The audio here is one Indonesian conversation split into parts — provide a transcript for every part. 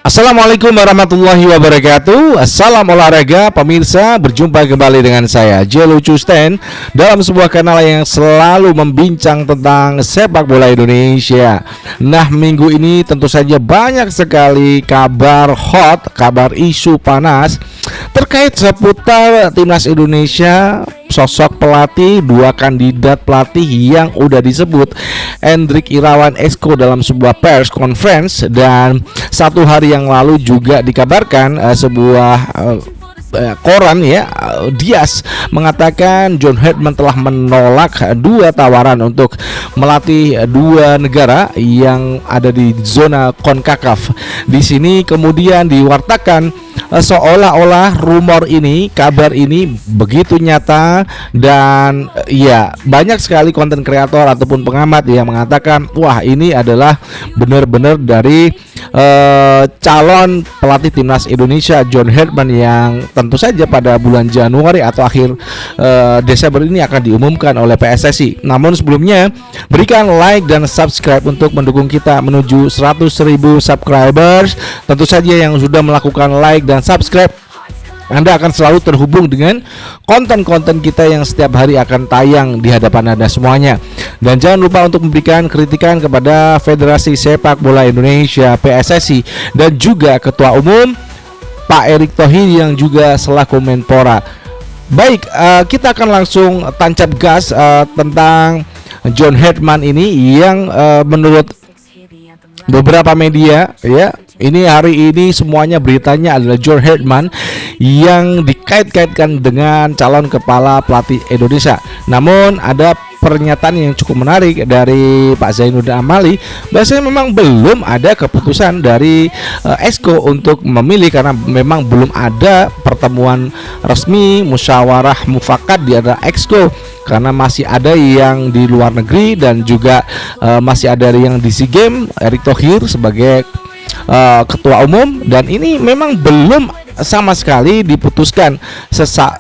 Assalamualaikum warahmatullahi wabarakatuh. Salam olahraga pemirsa, berjumpa kembali dengan saya Jelo Custen dalam sebuah kanal yang selalu membincang tentang sepak bola Indonesia. Nah, minggu ini tentu saja banyak sekali kabar hot, kabar isu panas terkait seputar timnas Indonesia. Sosok pelatih, dua kandidat pelatih yang udah disebut, Hendrik Irawan Esko dalam sebuah press conference, dan satu hari yang lalu juga dikabarkan sebuah koran ya, Dias mengatakan John Herdman telah menolak dua tawaran untuk melatih dua negara yang ada di zona CONCACAF. Di sini kemudian diwartakan seolah-olah rumor ini, kabar ini begitu nyata, dan ya banyak sekali konten kreator ataupun pengamat yang mengatakan wah, ini adalah benar-benar dari calon pelatih timnas Indonesia John Herdman yang tentu saja pada bulan Januari atau akhir Desember ini akan diumumkan oleh PSSI. Namun sebelumnya berikan like dan subscribe untuk mendukung kita menuju 100.000 subscribers. Tentu saja yang sudah melakukan like dan subscribe, Anda akan selalu terhubung dengan konten-konten kita yang setiap hari akan tayang di hadapan Anda semuanya. Dan jangan lupa untuk memberikan kritikan kepada Federasi Sepak Bola Indonesia PSSI dan juga Ketua Umum Pak Erick Thohir yang juga selaku Menpora. Baik, kita akan langsung tancap gas tentang John Herdman ini yang menurut beberapa media ya, ini hari ini semuanya beritanya adalah John Herdman yang dikait-kaitkan dengan calon kepala pelatih Indonesia. Namun ada pernyataan yang cukup menarik dari Pak Zainuddin Amali, bahwasanya memang belum ada keputusan dari Esko untuk memilih, karena memang belum ada pertemuan resmi musyawarah mufakat di antara Esko, karena masih ada yang di luar negeri dan juga masih ada yang di SEA Games, Erick Thohir sebagai ketua umum, dan ini memang belum sama sekali diputuskan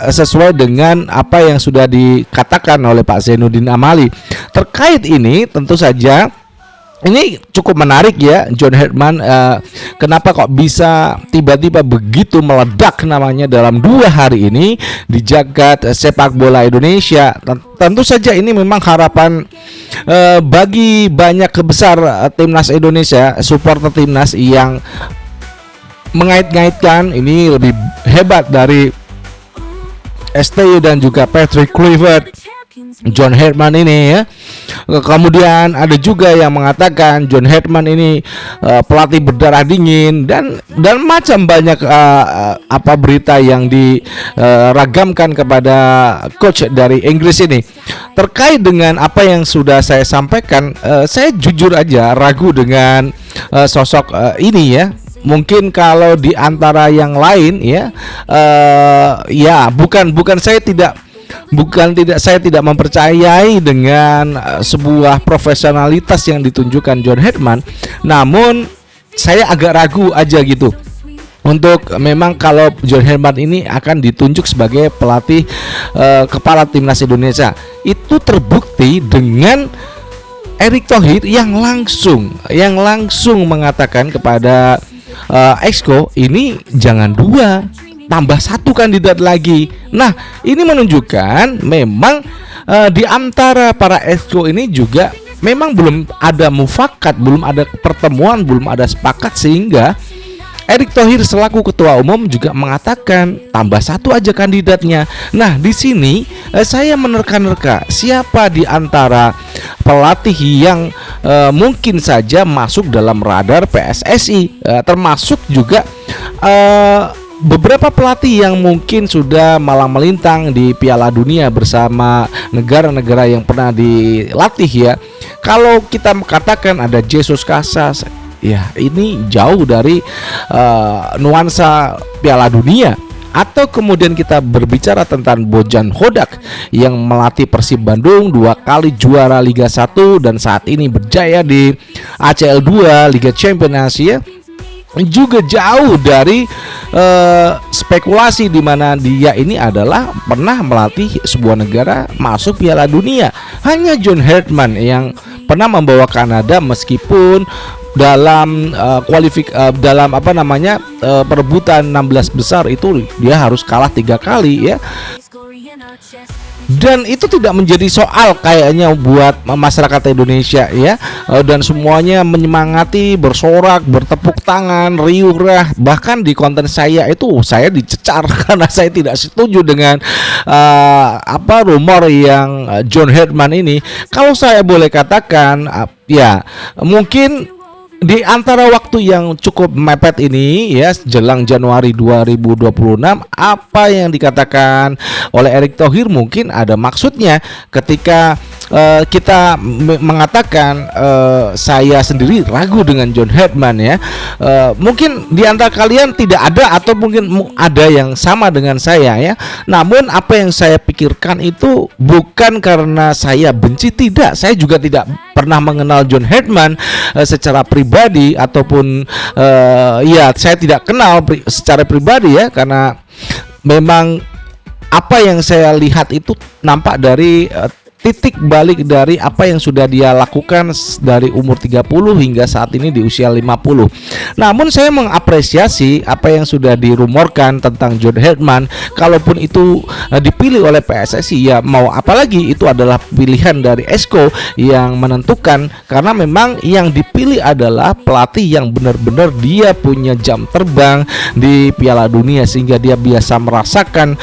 sesuai dengan apa yang sudah dikatakan oleh Pak Zainuddin Amali. Terkait ini tentu saja ini cukup menarik ya, John Herdman kenapa kok bisa tiba-tiba begitu meledak namanya dalam 2 hari ini di jagat sepak bola Indonesia. Tentu saja ini memang harapan bagi banyak besar timnas Indonesia, supporter timnas yang mengait-ngaitkan ini lebih hebat dari STU dan juga Patrick Kluivert, John Herdman ini ya. Kemudian ada juga yang mengatakan John Herdman ini pelatih berdarah dingin, dan macam banyak apa berita yang diragamkan kepada coach dari Inggris ini. Terkait dengan apa yang sudah saya sampaikan, saya jujur aja ragu dengan sosok ini ya. Mungkin kalau di antara yang lain ya, ya bukan saya tidak mempercayai dengan sebuah profesionalitas yang ditunjukkan John Herdman. Namun saya agak ragu aja gitu untuk memang kalau John Herdman ini akan ditunjuk sebagai pelatih kepala timnas Indonesia. Itu terbukti dengan Erick Thohir yang langsung mengatakan kepada Esko, ini jangan 2, tambah 1 kandidat lagi. Nah, ini menunjukkan memang di antara para Esko ini juga memang belum ada mufakat, belum ada pertemuan, belum ada sepakat, sehingga Erick Thohir selaku ketua umum juga mengatakan tambah 1 aja kandidatnya. Nah, di sini saya menerka-nerka siapa di antara pelatih yang mungkin saja masuk dalam radar PSSI, termasuk juga beberapa pelatih yang mungkin sudah malang melintang di Piala Dunia bersama negara-negara yang pernah dilatih ya. Kalau kita katakan ada Jesus Casas, ya ini jauh dari nuansa Piala Dunia. Atau kemudian kita berbicara tentang Bojan Hodak yang melatih Persib Bandung, 2 kali juara Liga 1 dan saat ini berjaya di ACL 2 Liga Champions Asia. Juga jauh dari spekulasi di mana dia ini adalah pernah melatih sebuah negara masuk Piala Dunia. Hanya John Herdman yang pernah membawa Kanada, meskipun dalam dalam apa namanya perebutan 16 besar itu dia harus kalah 3 kali ya. Dan itu tidak menjadi soal kayaknya buat masyarakat Indonesia ya. Dan semuanya menyemangati, bersorak, bertepuk tangan, riuh-riuh. Bahkan di konten saya itu saya dicecar karena saya tidak setuju dengan rumor yang John Herdman ini. Kalau saya boleh katakan ya mungkin di antara waktu yang cukup mepet ini ya, jelang Januari 2026, apa yang dikatakan oleh Erick Thohir mungkin ada maksudnya ketika kita mengatakan saya sendiri ragu dengan John Herdman ya. Mungkin di antara kalian tidak ada atau mungkin ada yang sama dengan saya ya. Namun apa yang saya pikirkan itu bukan karena saya benci, tidak. Saya juga tidak pernah mengenal John Herdman secara pribadi ataupun ya saya tidak kenal secara pribadi ya, karena memang apa yang saya lihat itu nampak dari titik balik dari apa yang sudah dia lakukan dari umur 30 hingga saat ini di usia 50. Namun saya mengapresiasi apa yang sudah dirumorkan tentang John Herdman. Kalaupun itu dipilih oleh PSSI ya mau apalagi, itu adalah pilihan dari Esko yang menentukan, karena memang yang dipilih adalah pelatih yang benar-benar dia punya jam terbang di Piala Dunia sehingga dia biasa merasakan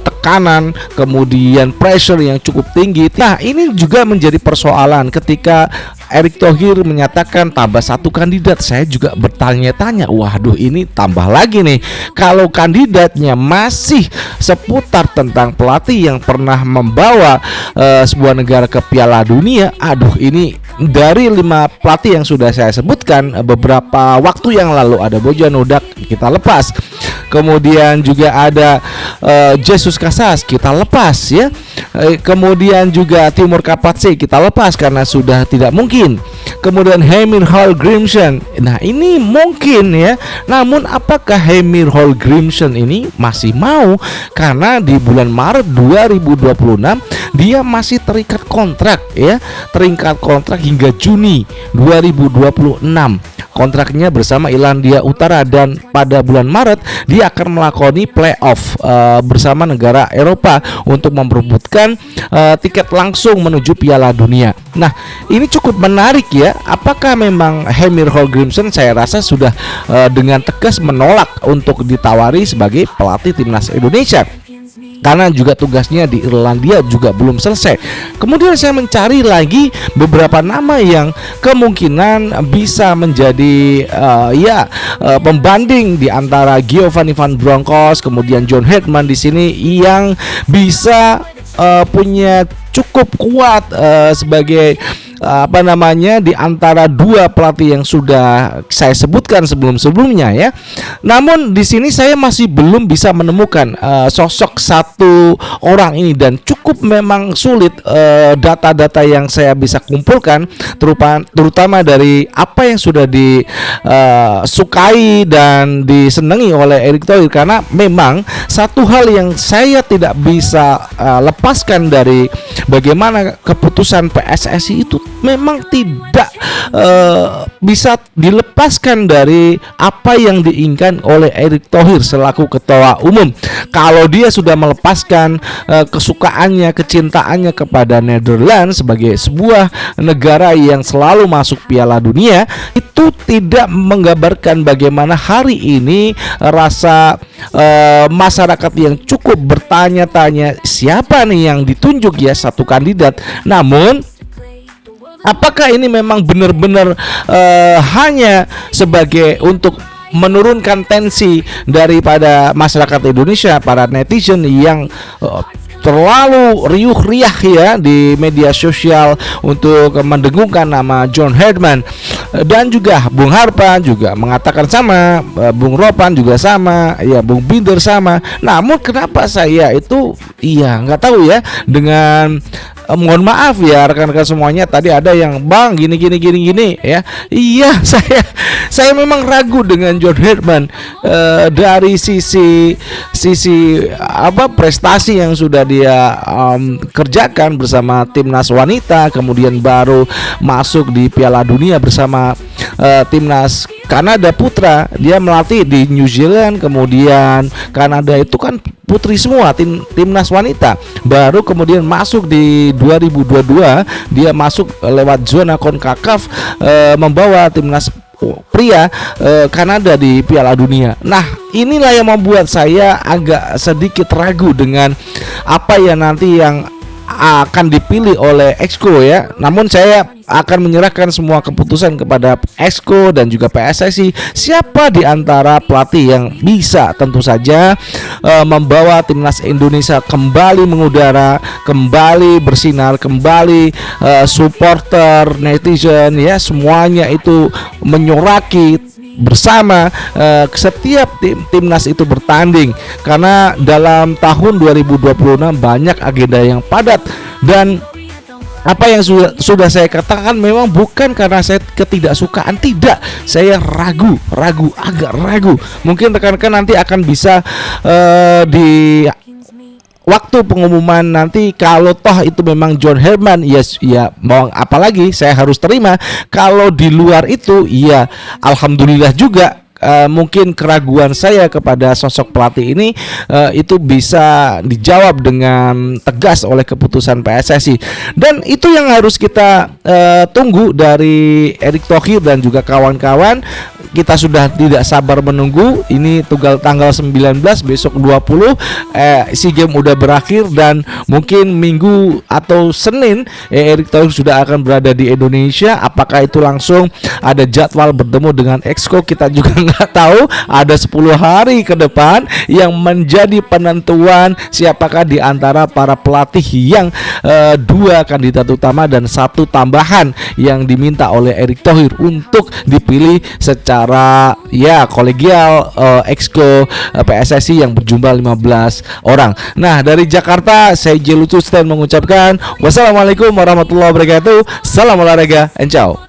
tekanan, kemudian pressure yang cukup tinggi. Nah, ini juga menjadi persoalan ketika Erick Thohir menyatakan tambah 1 kandidat. Saya juga bertanya-tanya, waduh ini tambah lagi nih. Kalau kandidatnya masih seputar tentang pelatih yang pernah membawa sebuah negara ke Piala Dunia, aduh ini dari 5 pelatih yang sudah saya sebutkan beberapa waktu yang lalu, ada Bojan Hodak kita lepas, kemudian juga ada Jesus Casas kita lepas ya, kemudian juga Timur Kapatse kita lepas karena sudah tidak mungkin, kemudian Heimir Hallgrímsson, nah ini mungkin ya. Namun apakah Heimir Hallgrímsson ini masih mau, karena di bulan Maret 2026 dia masih terikat kontrak ya, terikat kontrak hingga Juni 2026 kontraknya bersama Irlandia Utara, dan pada bulan Maret dia akan melakoni playoff bersama negara Eropa untuk memperebutkan tiket langsung menuju Piala Dunia. Nah, ini cukup menarik ya. Apakah memang Heimir Hallgrímsson saya rasa sudah dengan tegas menolak untuk ditawari sebagai pelatih timnas Indonesia, karena juga tugasnya di Irlandia juga belum selesai. Kemudian saya mencari lagi beberapa nama yang kemungkinan bisa menjadi pembanding di antara Giovanni Van Bronckhorst, kemudian John Herdman di sini yang bisa punya cukup kuat sebagai di antara 2 pelatih yang sudah saya sebutkan sebelumnya ya. Namun di sini saya masih belum bisa menemukan sosok satu orang ini, dan cukup memang sulit data-data yang saya bisa kumpulkan, terutama dari apa yang sudah disukai dan disenangi oleh Erick Thohir, karena memang satu hal yang saya tidak bisa lepaskan dari bagaimana keputusan PSSI itu memang tidak bisa dilepaskan dari apa yang diinginkan oleh Erick Thohir selaku ketua umum. Kalau dia sudah melepaskan kesukaannya, kecintaannya kepada Netherlands sebagai sebuah negara yang selalu masuk Piala Dunia, itu tidak menggambarkan bagaimana hari ini rasa masyarakat yang cukup bertanya-tanya siapa nih yang ditunjuk ya satu kandidat. Namun apakah ini memang benar-benar hanya sebagai untuk menurunkan tensi daripada masyarakat Indonesia, para netizen yang terlalu riuh riah ya di media sosial untuk mendengungkan nama John Herdman. Dan juga Bung Harpan juga mengatakan sama, Bung Ropan juga sama, ya Bung Binder sama. Namun kenapa saya itu nggak tahu ya, dengan mohon maaf ya rekan-rekan semuanya, tadi ada yang bang gini ya. Iya, saya memang ragu dengan John Herdman dari sisi prestasi yang sudah dia kerjakan bersama timnas wanita, kemudian baru masuk di Piala Dunia bersama timnas Kanada putra, dia melatih di New Zealand, kemudian Kanada itu kan putri semua, timnas wanita. Baru kemudian masuk di 2022 dia masuk lewat zona CONCACAF, membawa timnas pria Kanada di Piala Dunia. Nah, inilah yang membuat saya agak sedikit ragu dengan apa ya nanti yang akan dipilih oleh Exco ya. Namun saya akan menyerahkan semua keputusan kepada Exco dan juga PSSI. Siapa di antara pelatih yang bisa tentu saja membawa timnas Indonesia kembali mengudara, kembali bersinar, kembali supporter, netizen ya, semuanya itu menyoraki bersama setiap timnas itu bertanding, karena dalam tahun 2026 banyak agenda yang padat. Dan apa yang sudah saya katakan memang bukan karena saya ketidaksukaan, tidak, saya agak ragu. Mungkin rekan-rekan nanti akan bisa di waktu pengumuman nanti, kalau toh itu memang John Herdman, ya mau apalagi saya harus terima. Kalau di luar itu, ya alhamdulillah juga. Mungkin keraguan saya kepada sosok pelatih ini itu bisa dijawab dengan tegas oleh keputusan PSSI. Dan itu yang harus kita tunggu dari Erick Thohir dan juga kawan-kawan. Kita sudah tidak sabar menunggu. Ini tanggal 19, besok 20 SEA Games udah berakhir, dan mungkin Minggu atau Senin Erick Thohir sudah akan berada di Indonesia. Apakah itu langsung ada jadwal bertemu dengan Exco, kita juga nggak tahu. Ada 10 hari ke depan yang menjadi penentuan siapakah di antara para pelatih yang 2 kandidat utama dan 1 tambahan yang diminta oleh Erick Thohir untuk dipilih secara ya kolegial Exco PSSI yang berjumlah 15 orang. Nah, dari Jakarta saya Jelucu Sten mengucapkan wassalamualaikum warahmatullahi wabarakatuh. Salam olahraga and ciao.